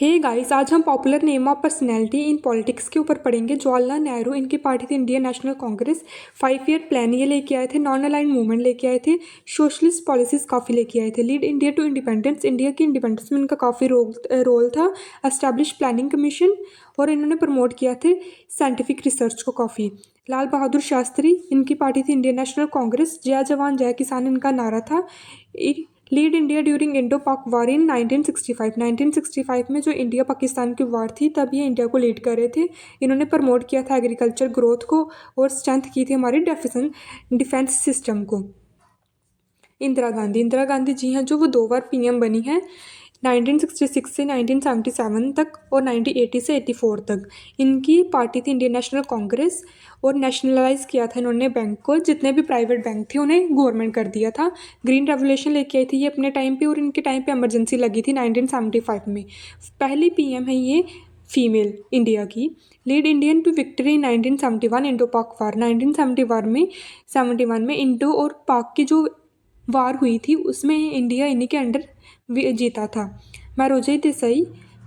Hey guys, आज हम popular name of personality in politics के ऊपर पढ़ेंगे। जवाहरलाल नेहरू, इनकी पार्टी थी Indian national Congress. 5 year plan ये लेके आए थे। नॉन अलाइन मूवमेंट लेके आए थे। सोशलिस्ट पॉलिसीज काफ़ी लेके आए थे। Lead India to independence, India की इंडिपेंडेंस में इनका काफ़ी रोल था। एस्टैब्लिश प्लानिंग कमीशन, और इन्होंने प्रमोट किया थे साइंटिफिक रिसर्च को काफ़ी। लाल बहादुर शास्त्री, इनकी पार्टी थी इंडियन नेशनल कांग्रेस। जय जवान जय किसान इनका नारा था। Lead India during Indo Pak वार इन 1965। 1965 में जो इंडिया पाकिस्तान की वार थी तब ये इंडिया को लीड कर रहे थे। इन्होंने प्रमोट किया था एग्रीकल्चर ग्रोथ को और स्ट्रेंथ की थी हमारी डिफेंस सिस्टम को। इंदिरा गांधी, इंदिरा गांधी जी हैं जो वो 2 बार पीएम बनी हैं, 1966 से 1977 तक और 1980 से 84 तक। इनकी पार्टी थी इंडियन नेशनल कांग्रेस, और नेशनलाइज किया था इन्होंने बैंक को। जितने भी प्राइवेट बैंक थे उन्हें गवर्नमेंट कर दिया था। ग्रीन रेवोल्यूशन लेके आई थी ये अपने टाइम पे, और इनके टाइम पे इमरजेंसी लगी थी 1975 में। पहली पीएम है ये फीमेल इंडिया की। Lead Indian to victory 1971 Indo Pak war. 1971 में इंडो और पाक की जो वार हुई थी उसमें इंडिया इन्हीं के अंडर जीता था। मोरारजी देसाई,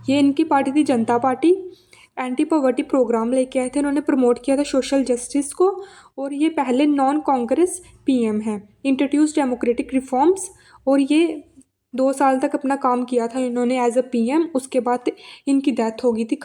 ये इनकी पार्टी थी जनता पार्टी। एंटी पॉवर्टी प्रोग्राम लेके आए थे। इन्होंने प्रमोट किया था सोशल जस्टिस को, और ये पहले नॉन कांग्रेस पीएम है। इंट्रोड्यूस डेमोक्रेटिक रिफॉर्म्स, और ये 2 साल तक अपना काम किया था इन्होंने एज अ पीएम। उसके बाद इनकी डेथ हो गई थी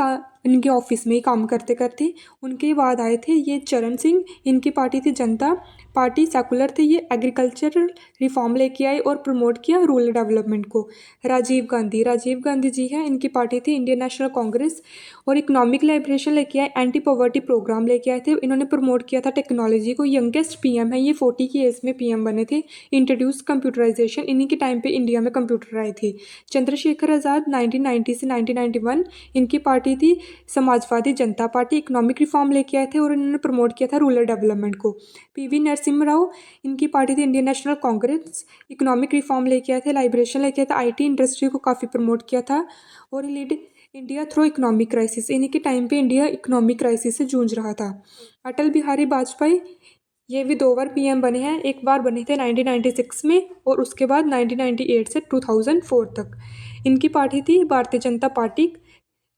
इनके ऑफिस में ही काम करते करते। उनके बाद आए थे ये चरण सिंह, इनकी पार्टी थी जनता पार्टी, सेकुलर थे ये। एग्रीकल्चरल रिफॉर्म लेके आए और प्रमोट किया रूरल डेवलपमेंट को। राजीव गांधी, राजीव गांधी जी हैं, इनकी पार्टी थी इंडियन नेशनल कांग्रेस, और इकोनॉमिक लिबरेशन लेके आए। एंटी पॉवर्टी प्रोग्राम लेके आए थे। इन्होंने प्रमोट किया था टेक्नोलॉजी को। यंगेस्ट पीएम है ये, 40 की एज में पीएम बने थे। इंट्रोड्यूस कंप्यूटराइजेशन, इन्हीं के टाइम पे इंडिया में कंप्यूटर आए थे। चंद्रशेखर आज़ाद, 1990 से 1991, इनकी पार्टी थी समाजवादी जनता पार्टी। इकोनॉमिक रिफॉर्म लेके आए थे और इन्होंने प्रमोट किया था रूरल डेवलपमेंट को। पीवी नरसिम्हा राव, इनकी पार्टी थी Indian national Congress. Economic reform लेके आए थे, लाइब्रेशन लेके आए थे, आईटी इंडस्ट्री को काफ़ी प्रमोट किया था। और lead India through economic crisis, इन्हीं के टाइम पे इंडिया इकोनॉमिक क्राइसिस से जूझ रहा था। अटल बिहारी वाजपेयी, ये भी 2 बार पीएम बने हैं। एक बार बने थे 1996 में, और उसके बाद 1998 से 2004 तक। इनकी पार्टी थी Bharatiya Janata party.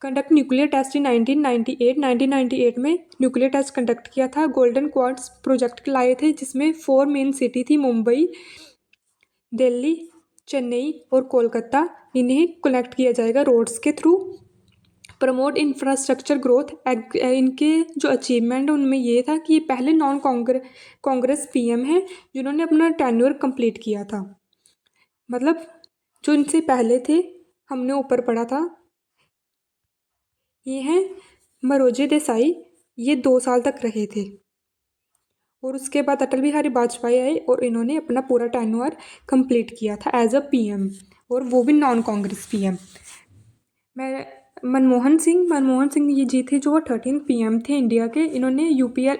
Conduct nuclear test इन 1998। 1998 में न्यूक्लियर टेस्ट कंडक्ट किया था। गोल्डन क्वार्ट्स प्रोजेक्ट लाए थे जिसमें 4 मेन सिटी थी, मुंबई, दिल्ली, चेन्नई और कोलकाता। इन्हें कनेक्ट किया जाएगा रोड्स के थ्रू। प्रमोट इंफ्रास्ट्रक्चर ग्रोथ, इनके जो अचीवमेंट है उनमें ये था कि ये पहले नॉन कांग्रेस पीएम हैं जिन्होंने अपना टेन्योर कंप्लीट किया था। मतलब जो इनसे पहले थे, हमने ऊपर पढ़ा था, ये हैं मोरारजी देसाई, ये 2 साल तक रहे थे। और उसके बाद अटल बिहारी वाजपेयी आए और इन्होंने अपना पूरा टेन्योर कंप्लीट किया था एज अ पीएम, और वो भी नॉन कांग्रेस पीएम। मनमोहन सिंह ये जी थे जो 13 पीएम थे इंडिया के। इन्होंने यूपीएल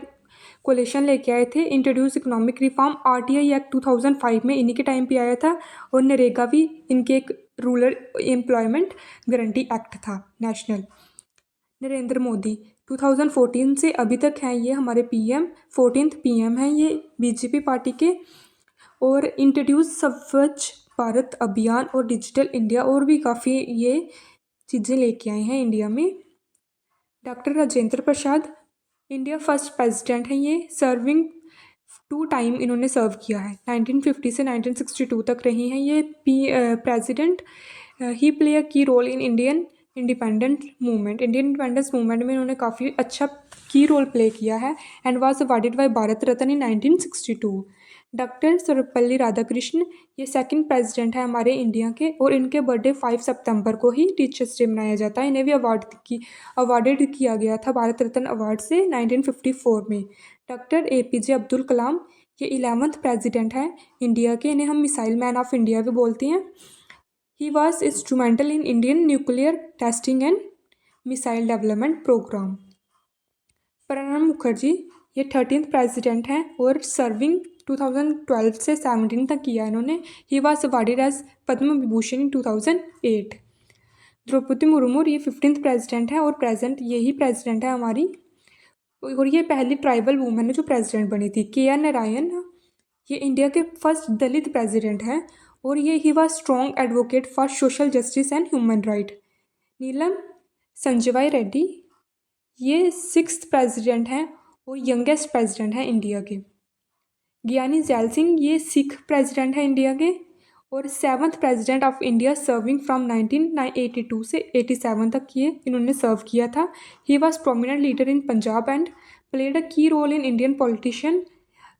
कोलेशन लेके आए थे। Introduce economic reform, RTI act 2005 में इन्हीं के टाइम पे आया था। और नरेगा भी इनके एक रूरल एम्प्लॉयमेंट गारंटी एक्ट था नेशनल। नरेंद्र मोदी 2014 से अभी तक हैं ये हमारे पीएम। 14th पीएम हैं ये बीजेपी पार्टी के। और इंट्रोड्यूस स्वच्छ भारत अभियान और डिजिटल इंडिया, और भी काफ़ी ये चीज़ें लेके आए हैं इंडिया में। Doctor Rajendra Prasad, India first president हैं ये। सर्विंग 2 टाइम इन्होंने सर्व किया है। 1950 से 1962 तक रही हैं ये president. He play a key role in Indian independence movement में इन्होंने काफ़ी अच्छा की रोल प्ले किया है। And was awarded by Bharat Ratna in 1962। Doctor Sarvepalli Radhakrishna, ये 2nd प्रेसिडेंट है हमारे इंडिया के, और इनके बर्थडे 5 सितंबर को ही टीचर्स डे मनाया जाता है। इन्हें भी अवार्डेड किया गया था भारत रत्न अवार्ड से 1954 में। डॉक्टर एपीजे अब्दुल कलाम, ये 11th प्रेसिडेंट हैं इंडिया के। इन्हें हम मिसाइल मैन ऑफ इंडिया भी बोलते हैं। He was instrumental in Indian nuclear testing and missile development programme. Pranab Mukherjee, ये 13th प्रेसिडेंट हैं और सर्विंग 2012 से 17 तक किया इन्होंने। He was awarded as Padma Vibhushan इन 2008। द्रौपदी मुर्मू, ये 15th प्रेसिडेंट है और प्रेजेंट यही प्रेसिडेंट है हमारी, और ये पहली ट्राइबल वूमेन है जो प्रेसिडेंट बनी थी। KR नारायण, ये इंडिया के फर्स्ट दलित प्रेसिडेंट हैं, और ये he was strong advocate for social justice and human right. Neelam Sanjay Reddy, ये 6th प्रेसिडेंट हैं और यंगेस्ट प्रेसिडेंट हैं इंडिया के। ज्ञानी जैल सिंह, ये सिख प्रेसिडेंट हैं इंडिया के और 7th president of India, serving from 1982 से 87 तक ये इन्होंने सर्व किया था। He was prominent leader in Punjab and played a key role in Indian politician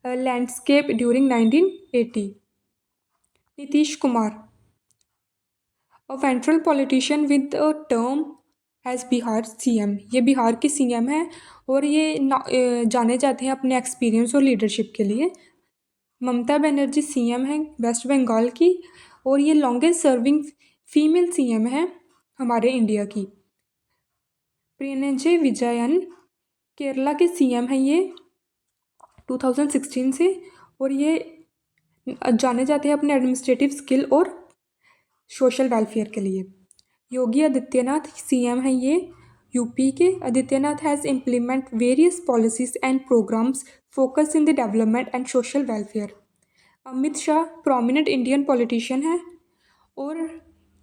landscape during 1980। Nitish Kumar, a वेंट्रल politician with a term as Bihar CM, ये बिहार के सीएम हैं और ये जाने जाते हैं अपने एक्सपीरियंस और लीडरशिप के लिए। ममता बनर्जी सीएम हैं वेस्ट बंगाल की और ये लॉन्गेस्ट सर्विंग फीमेल सीएम हैं हमारे इंडिया की। पिनराई विजयन केरला के सीएम हैं ये 2016 से और ये जाने जाते हैं अपने एडमिनिस्ट्रेटिव स्किल और सोशल वेलफेयर के लिए। योगी आदित्यनाथ सीएम हैं ये यूपी के। Adityanath has implement various policies and programmes focus in the development and social welfare. Amit Shah prominent Indian politician है और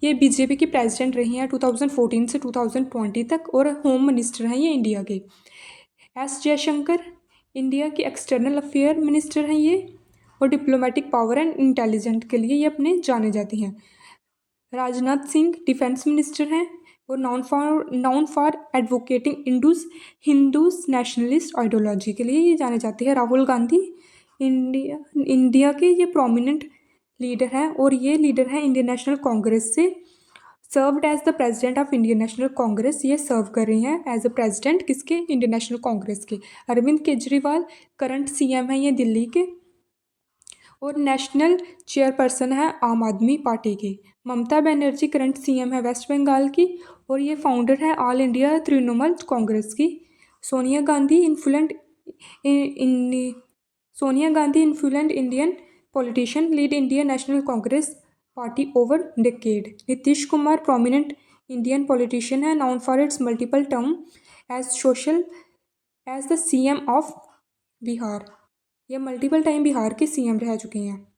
ये बीजेपी की प्रेसिडेंट रही हैं 2014 से 2020 तक और होम मिनिस्टर हैं ये इंडिया के। एस जयशंकर इंडिया के एक्सटर्नल अफेयर मिनिस्टर हैं ये और डिप्लोमेटिक पावर एंड इंटेलिजेंट के लिए ये अपने जाने जाती हैं। राजनाथ सिंह डिफेंस मिनिस्टर हैं और noun for advocating Hindus nationalist ideology के लिए ये जाने जाते हैं। राहुल गांधी इंडिया के ये प्रोमिनेंट लीडर हैं और ये लीडर हैं इंडियन नेशनल कांग्रेस से। Served as the president of Indian national Congress, ये सर्व कर रही हैं एज अ प्रेसिडेंट किसके, इंडियन नेशनल कांग्रेस के। अरविंद केजरीवाल करंट सीएम हैं ये दिल्ली के और नेशनल चेयरपर्सन है आम आदमी पार्टी के। ममता बनर्जी करंट सीएम है वेस्ट बंगाल की और ये फाउंडर है ऑल इंडिया तृणमूल कांग्रेस की। Sonia Gandhi influential Indian politician, lead Indian national Congress party over decade. Nitish Kumar prominent Indian politician है, known for its multiple term as the CM of Bihar, ये मल्टीपल टाइम बिहार के सीएम रह चुके हैं।